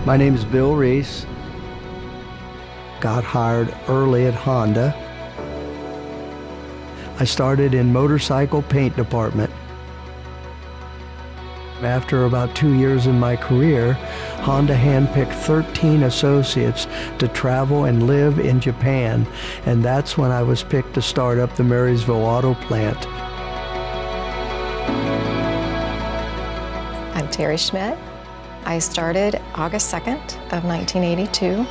My name is Bill Reese. Got hired early at Honda. I started in motorcycle paint department. After about 2 years in my career, Honda handpicked 13 associates to travel and live in Japan, and that's when I was picked to start up the Marysville auto plant. I'm Terry Schmidt. I started August 2nd of 1982.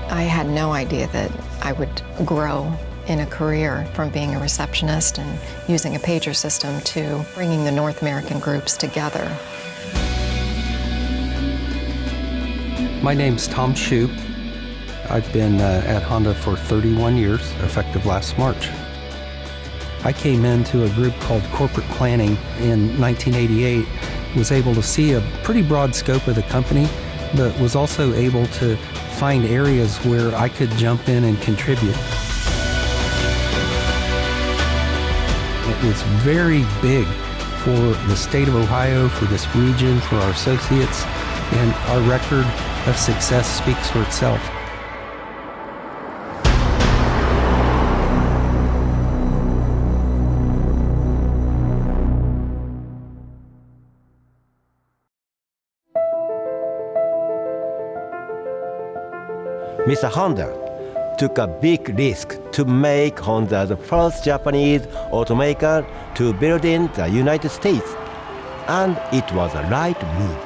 I had no idea that I would grow in a career from being a receptionist and using a pager system to bringing the North American groups together. My name's Tom Shoup. I've been at Honda for 31 years, effective last March. I came into a group called Corporate Planning in 1988, was able to see a pretty broad scope of the company, but was also able to find areas where I could jump in and contribute. It was very big for the state of Ohio, for this region, for our associates, and our record of success speaks for itself. Mr. Honda took a big risk to make Honda the first Japanese automaker to build in the United States, and it was a right move.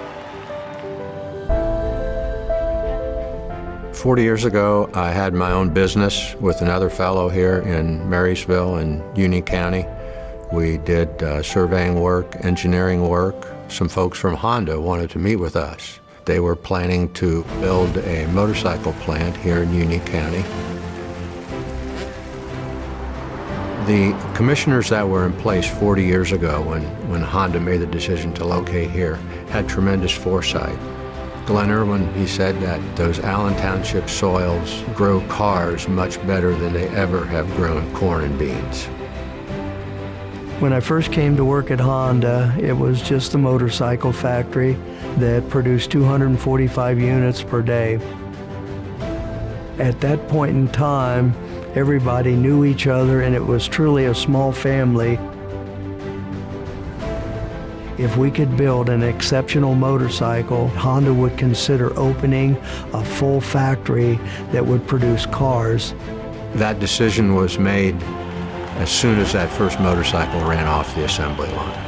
40 years ago, I had my own business with another fellow here in Marysville in Union County. We did surveying work, engineering work. Some folks from Honda wanted to meet with us. They were planning to build a motorcycle plant here in Union County. The commissioners that were in place 40 years ago when Honda made the decision to locate here had tremendous foresight. Glenn Irwin, he said that those Allen Township soils grow cars much better than they ever have grown corn and beans. When I first came to work at Honda, it was just a motorcycle factory that produced 245 units per day. At that point in time, everybody knew each other and it was truly a small family. If we could build an exceptional motorcycle, Honda would consider opening a full factory that would produce cars. That decision was made as soon as that first motorcycle ran off the assembly line.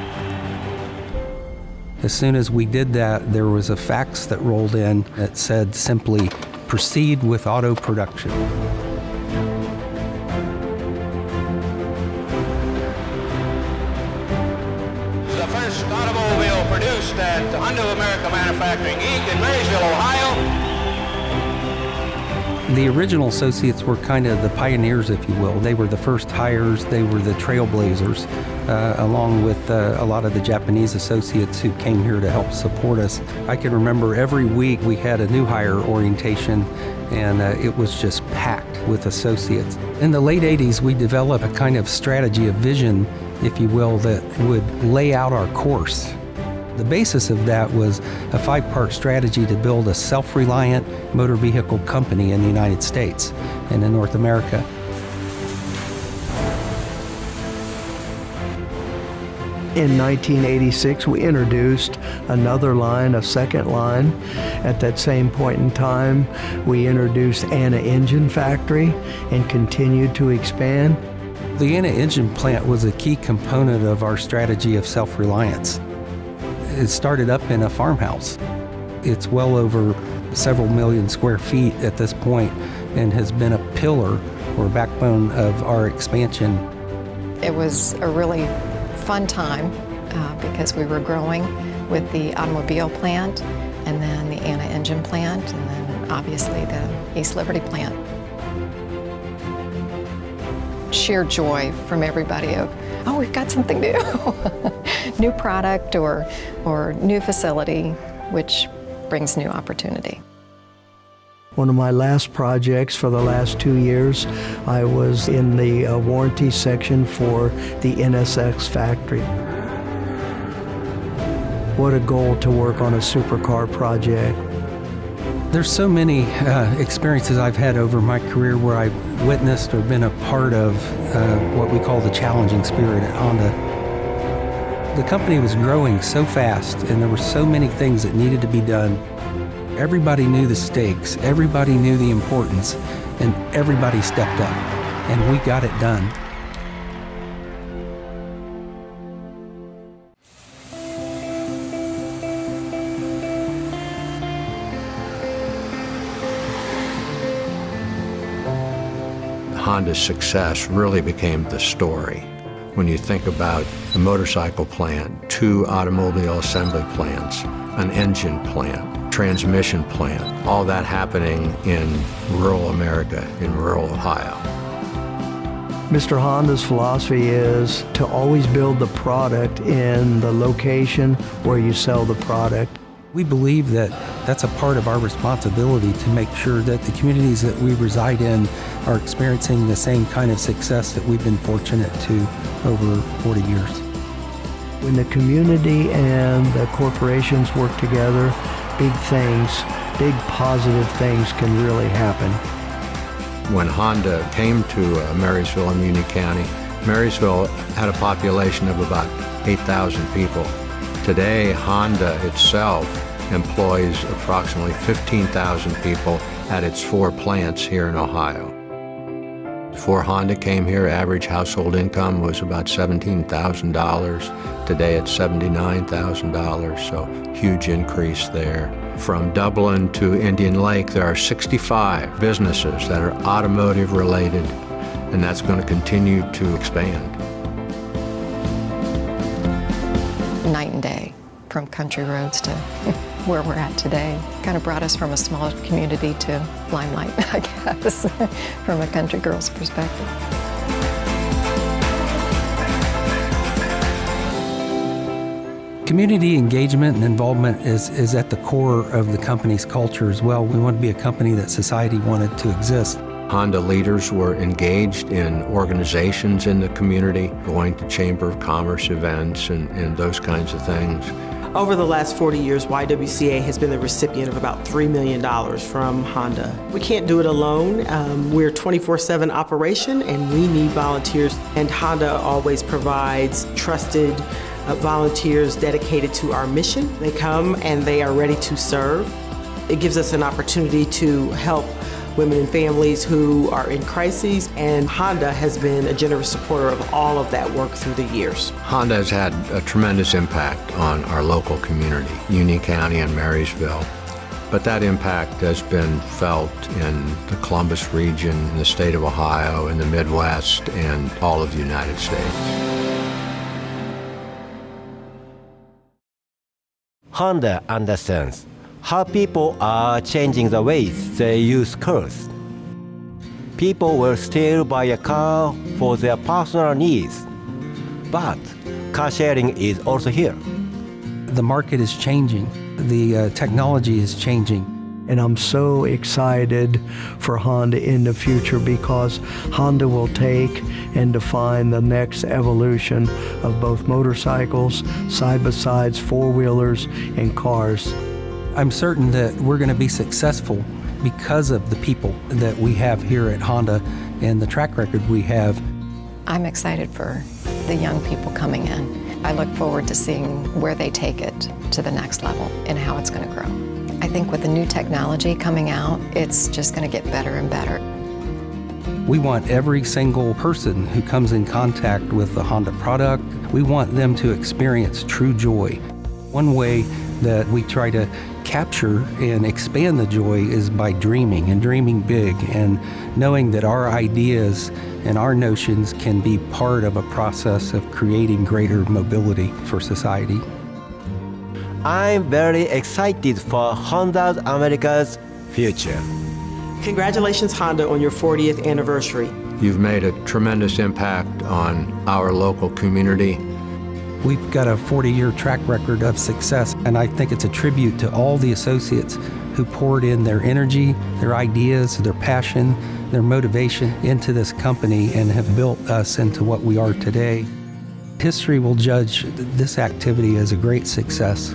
As soon as we did that, there was a fax that rolled in that said simply, "Proceed with auto production." The first automobile produced at Honda of America Manufacturing Inc. in Marysville, Ohio. The original associates were kind of the pioneers, if you will. They were the first hires, they were the trailblazers, along with a lot of the Japanese associates who came here to help support us. I can remember every week we had a new hire orientation, and it was just packed with associates. In the late 80s, we developed a kind of strategy, a vision, if you will, that would lay out our course. The basis of that was a 5-part strategy to build a self-reliant motor vehicle company in the United States and in North America. In 1986, we introduced another line, a second line. At that same point in time, we introduced Anna Engine Factory and continued to expand. The Anna Engine plant was a key component of our strategy of self-reliance. It started up in a farmhouse. It's well over several million square feet at this point and has been a pillar or backbone of our expansion. It was a really fun time because we were growing with the automobile plant and then the Anna Engine plant and then obviously the East Liberty plant. Sheer joy from everybody of, oh, we've got something new. New product or new facility, which brings new opportunity. One of my last projects for the last 2 years, I was in the warranty section for the NSX factory. What a goal to work on a supercar project. There's so many experiences I've had over my career where I've witnessed or been a part of what we call the challenging spirit at Honda. The company was growing so fast and there were so many things that needed to be done. Everybody knew the stakes, everybody knew the importance, and everybody stepped up, and we got it done. Honda's success really became the story. When you think about the motorcycle plant, 2 automobile assembly plants, an engine plant, transmission plant, all that happening in rural America, in rural Ohio. Mr. Honda's philosophy is to always build the product in the location where you sell the product. We believe that that's a part of our responsibility to make sure that the communities that we reside in are experiencing the same kind of success that we've been fortunate to over 40 years. When the community and the corporations work together, big things, big positive things can really happen. When Honda came to Marysville in Union County, Marysville had a population of about 8,000 people. Today, Honda itself employs approximately 15,000 people at its 4 plants here in Ohio. Before Honda came here, average household income was about $17,000. Today it's $79,000, so huge increase there. From Dublin to Indian Lake, there are 65 businesses that are automotive related, and that's going to continue to expand. Night and day, from country roads to where we're at today. Kind of brought us from a small community to limelight, I guess, from a country girl's perspective. Community engagement and involvement is at the core of the company's culture as well. We want to be a company that society wanted to exist. Honda leaders were engaged in organizations in the community, going to Chamber of Commerce events and those kinds of things. Over the last 40 years, YWCA has been the recipient of about $3 million from Honda. We can't do it alone. We're a 24/7 operation and we need volunteers, and Honda always provides trusted volunteers dedicated to our mission. They come and they are ready to serve. It gives us an opportunity to help women and families who are in crises, and Honda has been a generous supporter of all of that work through the years. Honda has had a tremendous impact on our local community, Union County and Marysville. But that impact has been felt in the Columbus region, in the state of Ohio, in the Midwest, and all of the United States. Honda understands how people are changing the ways they use cars. People will still buy a car for their personal needs, but car sharing is also here. The market is changing. The technology is changing. And I'm so excited for Honda in the future because Honda will take and define the next evolution of both motorcycles, side-by-sides, four-wheelers, and cars. I'm certain that we're going to be successful because of the people that we have here at Honda and the track record we have. I'm excited for the young people coming in. I look forward to seeing where they take it to the next level and how it's going to grow. I think with the new technology coming out, it's just going to get better and better. We want every single person who comes in contact with the Honda product, we want them to experience true joy. One way that we try to capture and expand the joy is by dreaming and dreaming big and knowing that our ideas and our notions can be part of a process of creating greater mobility for society. I'm very excited for Honda of America's future. Congratulations, Honda, on your 40th anniversary. You've made a tremendous impact on our local community. We've got a 40-year track record of success, and I think it's a tribute to all the associates who poured in their energy, their ideas, their passion, their motivation into this company and have built us into what we are today. History will judge this activity as a great success.